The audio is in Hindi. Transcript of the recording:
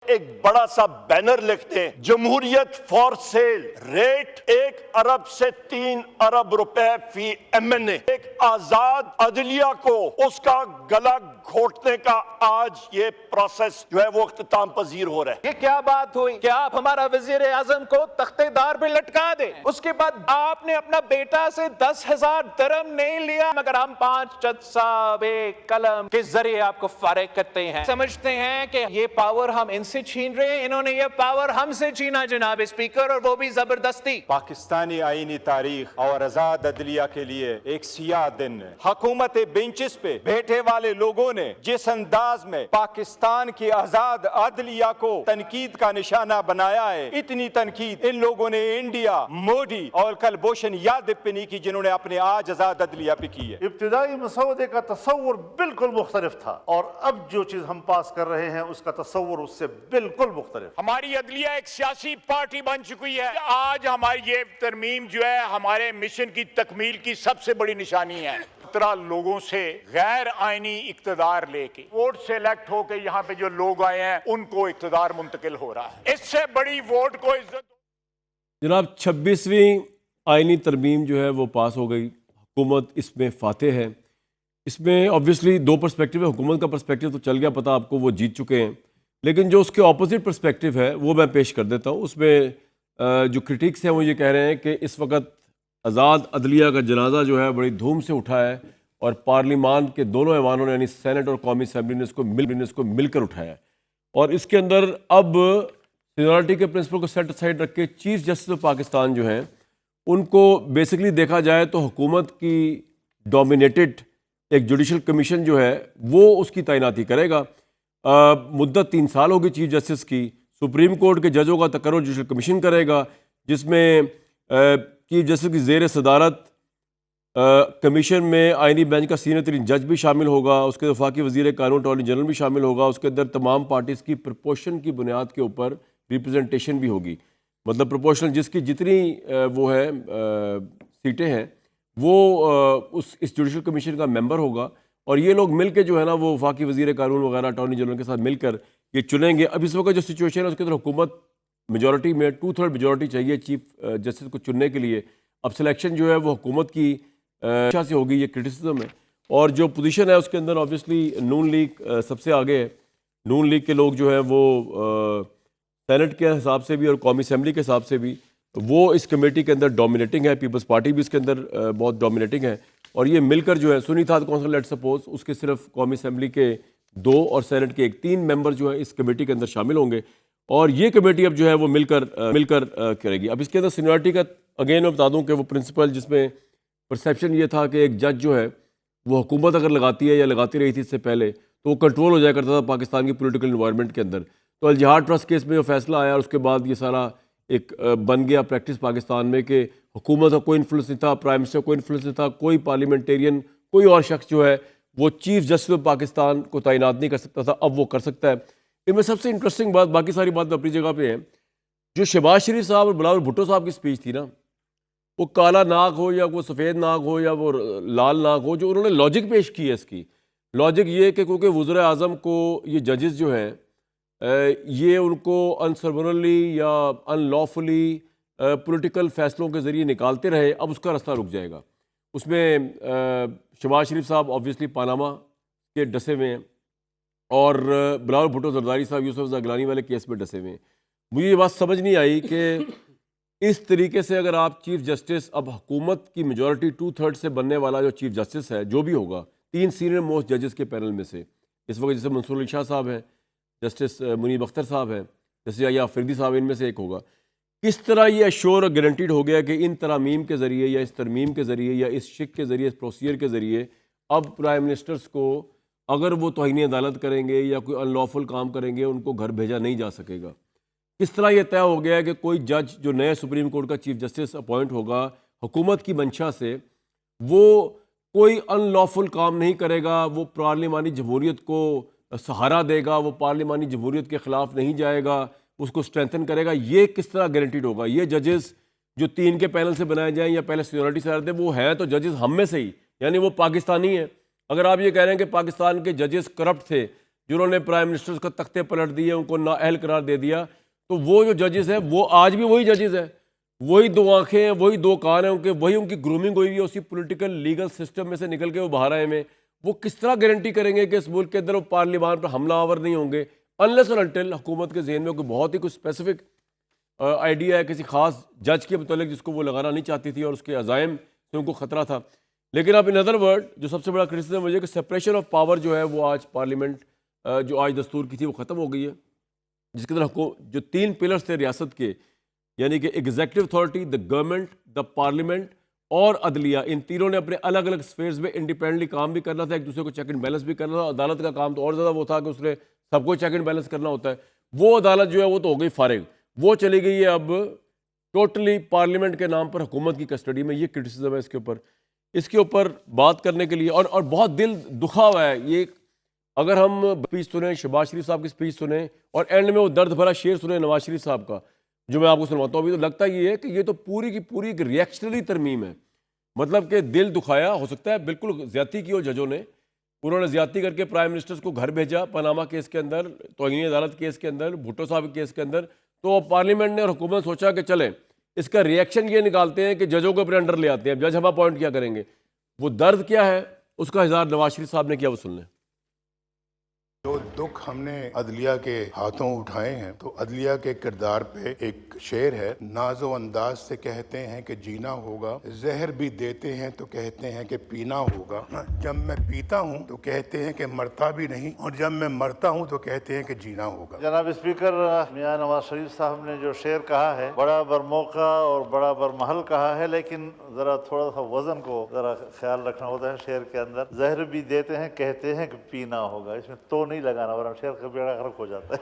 एक बड़ा सा बैनर लिखते हैं, जमहूरियत फॉर सेल, रेट 1 अरब से 3 अरब रुपए फी एमएनए। एक आजाद अदलिया को उसका गला घोटने का आज ये प्रोसेस जो है वो इख्तिताम पजीर हो रहा है। ये क्या बात हुई कि आप हमारा वजीर आजम को तख्तेदार पे लटका दे, उसके बाद आपने अपना बेटा से 10,000 दरम नहीं लिया, मगर हम 5 जज साहब एक कलम के जरिए आपको फारिग करते हैं। समझते हैं कि ये पावर हम इनसे छीन रहे हैं, इन्होंने ये पावर हमसे छीना जनाब स्पीकर, और वो भी जबरदस्ती। पाकिस्तानी आईनी तारीख और आजाद अदलिया के लिए एक सियाह दिन है। हुकूमत बेंचेस पे बैठे वाले लोगों ने जिस अंदाज में पाकिस्तान की आजाद अदलिया को तनकीद का निशाना बनाया है, इतनी तनकीद इन लोगों ने इंडिया, मोदी और कलभूषण यादव पे नहीं की जिन्होंने अपने आज आजाद अदलिया पे की है। इब्तिदाई मसौदे का तस्वुर बिल्कुल मुख्तलिफ था और अब जो चीज हम पास कर रहे हैं उसका तस्वुर उससे बिल्कुल मुख्तलिफ। हमारी अदलिया एक सियासी पार्टी बन चुकी है। आज हमारी ये तरमीम जो है हमारे मिशन की तकमील की सबसे बड़ी निशानी है। 17 लोगों से गैर आईनी इक्तदार लेके वोट से इलेक्ट होके यहाँ पे जो लोग आए हैं उनको इक्तदार मुंतकिल हो रहा है। इससे बड़ी वोट को इज्जत। जनाब 26वीं आईनी तरमीम जो है वो पास हो गई, हुकूमत इसमें फाते है। इसमें ऑब्वियसली दो पर्सपेक्टिव है। हुकूमत का पर्सपेक्टिव तो चल गया पता आपको, वो जीत चुके हैं, लेकिन जो उसके ऑपोजिट पर्सपेक्टिव है वो मैं पेश कर देता हूँ। उसमें जो क्रिटिक्स हैं वो ये कह रहे हैं कि इस वक्त आज़ाद अदलिया का जनाजा जो है बड़ी धूम से उठा है और पार्लिमान के दोनों ऐवानों ने यानी सेनेट और कौमी असम्बली ने इसको मिलकर उठाया है, और इसके अंदर अब सीनियरिटी के प्रिंसिपल को सेट साइड रख के चीफ जस्टिस ऑफ पाकिस्तान जो हैं उनको बेसिकली देखा जाए तो हुकूमत की डोमिनेटेड एक जुडिशल कमीशन जो है वो उसकी तैनाती करेगा। मुद्दत 3 साल होगी चीफ जस्टिस की। सुप्रीम कोर्ट के जजों का तकर्रुर जुडिशल कमीशन करेगा, जिसमें चीफ जस्टिस की ज़ेर सदारत कमीशन में आईनी बेंच का सीनियर तरीन जज भी शामिल होगा, उसके वफाकी वज़ीर कानून अटॉर्नी जनरल भी शामिल होगा। उसके अंदर तमाम पार्टीज़ की प्रपोर्शन की बुनियाद के ऊपर रिप्रेजेंटेशन भी होगी, मतलब प्रोपोर्शनल जिसकी जितनी वो है सीटें हैं वो इस जुडिशल कमीशन का मेंबर होगा, और ये लोग मिलकर जो है ना वो वफाकी वज़ीर कानून वगैरह अटॉर्नी जनरल के साथ मिलकर ये चुनेंगे। अब इस वक्त जो सिचुएशन है उसके अंदर हुकूमत मेजॉरिटी में 2/3 मेजॉरिटी चाहिए चीफ जस्टिस को चुनने के लिए। अब सिलेक्शन जो है वो हुकूमत की इच्छा से होगी, ये क्रिटिसिज्म है। और जो पोजीशन है उसके अंदर ऑब्वियसली नून लीग सबसे आगे है। नून लीग के लोग जो है वो सेनेट के हिसाब से भी और कौमी असम्बली के हिसाब से भी वो इस कमेटी के अंदर डोमिनेटिंग है। पीपल्स पार्टी भी इसके अंदर बहुत डोमिनेटिंग है, और ये मिलकर जो है सुन्नी इत्तेहाद कौंसिल लेट सपोज उसके सिर्फ कौमी असम्बली के 2 और सेनेट के 3 मेंबर जो है इस कमेटी के अंदर शामिल होंगे, और ये कमेटी अब जो है वो मिलकर करेगी। अब इसके अंदर सीनियरिटी का अगेन मैं बता दूं कि वो प्रिंसिपल जिसमें परसेप्शन ये था कि एक जज जो है वो हुकूमत अगर लगाती है या लगाती रही थी इससे पहले तो वो कंट्रोल हो जाया करता था पाकिस्तान की पॉलिटिकल इन्वायरमेंट के अंदर। तो अल जिहाद ट्रस्ट केस में जो फैसला आया और उसके बाद ये सारा एक बन गया प्रैक्टिस पाकिस्तान में कि हुकूमत का कोई इन्फ्लुएंस नहीं था, प्राइम मिनिस्टर कोई इन्फ्लुएंस नहीं था, कोई पार्लियामेंटेरियन कोई और शख्स जो है वो चीफ जस्टिस ऑफ पाकिस्तान को तैनात नहीं कर सकता था, अब वो कर सकता है। इनमें सबसे इंटरेस्टिंग बात, बाकी सारी बात अपनी जगह पे है, जो शहबाज शरीफ साहब और बिलावल भुट्टो साहब की स्पीच थी ना, वो काला नाग हो या वो सफ़ेद नाग हो या वो लाल नाग हो, जो उन्होंने लॉजिक पेश की है इसकी लॉजिक ये कि क्योंकि वज़ीर आज़म को ये जजेस जो हैं ये उनको अनसर्वनली या अनलॉफुली पॉलिटिकल फ़ैसलों के ज़रिए निकालते रहे, अब उसका रास्ता रुक जाएगा। उसमें शहबाज शरीफ साहब ऑब्वियसली पानामा के डसे हुए हैं और बिलावल भुट्टो जरदारी साहब यूसुफ ज़गलानी वाले केस में डसे हुए हैं। मुझे ये बात समझ नहीं आई कि इस तरीके से अगर आप चीफ जस्टिस, अब हुकूमत की मेजॉरिटी 2/3 से बनने वाला जो चीफ जस्टिस है जो भी होगा 3 सीनियर मोस्ट जजेस के पैनल में से इस वक्त जैसे मंसूर अली शाह साहब हैं, जस्टिस मुनीब अख्तर साहब हैं, जस्टिस या अफरीदी साहब, इनमें से एक होगा। किस तरह ये अश्योर और गारंटीड हो गया कि इन तरामीम के ज़रिए या इस तरमीम के ज़रिए या इस शिक के ज़रिए, इस प्रोसीजर के ज़रिए अब प्राइम मिनिस्टर्स को अगर वो तौहीन अदालत करेंगे या कोई अनलॉफुल काम करेंगे उनको घर भेजा नहीं जा सकेगा। किस तरह ये तय हो गया है कि कोई जज जो नए सुप्रीम कोर्ट का चीफ जस्टिस अपॉइंट होगा हुकूमत की मंशा से, वो कोई अनलॉफुल काम नहीं करेगा, वो पार्लिमानी जमहूरियत को सहारा देगा, वो पार्लिमानी जमहूरियत के ख़िलाफ़ नहीं जाएगा, उसको स्ट्रेंथन करेगा। ये किस तरह गारंटीड होगा? ये जजेस जो 3 के पैनल से बनाए जाएँ या पहले सीनियरिटी से आते वो हैं तो जजेस हम में से ही, यानी वो पाकिस्तानी हैं। अगर आप ये कह रहे हैं कि पाकिस्तान के जजेस करप्ट थे जिन्होंने प्राइम मिनिस्टर्स का तख्ते पलट दिए, उनको नाअहल करार दे दिया, तो वो जो जजेस हैं वो आज भी वही जजेस हैं, वही दो आंखें हैं, वही दो कान हैं उनके, वही उनकी ग्रूमिंग हुई हुई है उसी पॉलिटिकल लीगल सिस्टम में से निकल के वो बाहर आए में। वो किस तरह गारंटी करेंगे कि इस मुल्क के अंदर वो पार्लियामान पर हमलावर नहीं होंगे अनलेस और अनटिल हुकूमत के जहन में कोई बहुत ही कुछ स्पेसिफिक आइडिया है किसी खास जज के मुतालिक जिसको वो लगाना नहीं चाहती थी और उसके अजायम से उनको खतरा था। लेकिन अब इन अदर वर्ड जो सबसे बड़ा क्रिटिसिज्म मुझे कि सेपरेशन ऑफ पावर जो है वो आज पार्लियामेंट जो आज दस्तूर की थी वो ख़त्म हो गई है, जिसके अंदर जो 3 पिलर्स थे रियासत के, यानी कि executive authority, the government, the parliament और अदलिया, इन तीनों ने अपने अलग अलग स्फेयर्स में इंडिपेंडेंटली काम भी करना था, एक दूसरे को चेक एंड बैलेंस भी करना था। अदालत का काम तो और ज़्यादा वो था कि उसने सबको चेक एंड बैलेंस करना होता है। वो अदालत जो है वो तो हो गई फारिग, वो चली गई है अब टोटली पार्लियामेंट के नाम पर हुकूमत की कस्टडी में। ये क्रिटिसिज्म है इसके ऊपर बात करने के लिए, और बहुत दिल दुखा हुआ है ये। अगर हम स्पीच सुने, शहबाज शरीफ साहब की स्पीच सुने और एंड में वो दर्द भरा शेर सुने नवाज शरीफ साहब का, जो मैं आपको सुनवाता हूँ, अभी तो लगता ये है कि ये तो पूरी की पूरी एक रिएक्शनरी तरमीम है। मतलब कि दिल दुखाया, हो सकता है बिल्कुल ज्यादती की हो जजों ने, उन्होंने ज्यादती करके प्राइम मिनिस्टर्स को घर भेजा पनामा केस के अंदर, तौहीन अदालत केस के अंदर, भुट्टो साहब केस के अंदर। तो पार्लियामेंट ने और हुकूमत सोचा कि चलें इसका रिएक्शन ये निकालते हैं कि जजों को अपने अंडर ले आते हैं, जज हम अपॉइंट क्या करेंगे। वो दर्द क्या है उसका इज़हार नवाज शरीफ साहब ने किया, वो सुन लें। जो दुख हमने अदलिया के हाथों उठाए हैं, तो अदलिया के किरदार पे एक शेर है, नाजो अंदाज से कहते हैं कि जीना होगा, जहर भी देते हैं तो कहते हैं कि पीना होगा। जब मैं पीता हूँ तो कहते हैं कि मरता भी नहीं, और जब मैं मरता हूँ तो कहते हैं कि जीना होगा। जनाब स्पीकर, मियां नवाज शरीफ साहब ने जो शेर कहा है बड़ा बरमौका और बड़ा बरमहल कहा है, लेकिन जरा थोड़ा सा वजन को जरा ख्याल रखना होता है शेर के अंदर। जहर भी देते हैं कहते हैं कि पीना होगा, इसमें तो नहीं लगाना वरना शेर का बेड़ा गर्क हो जाता है।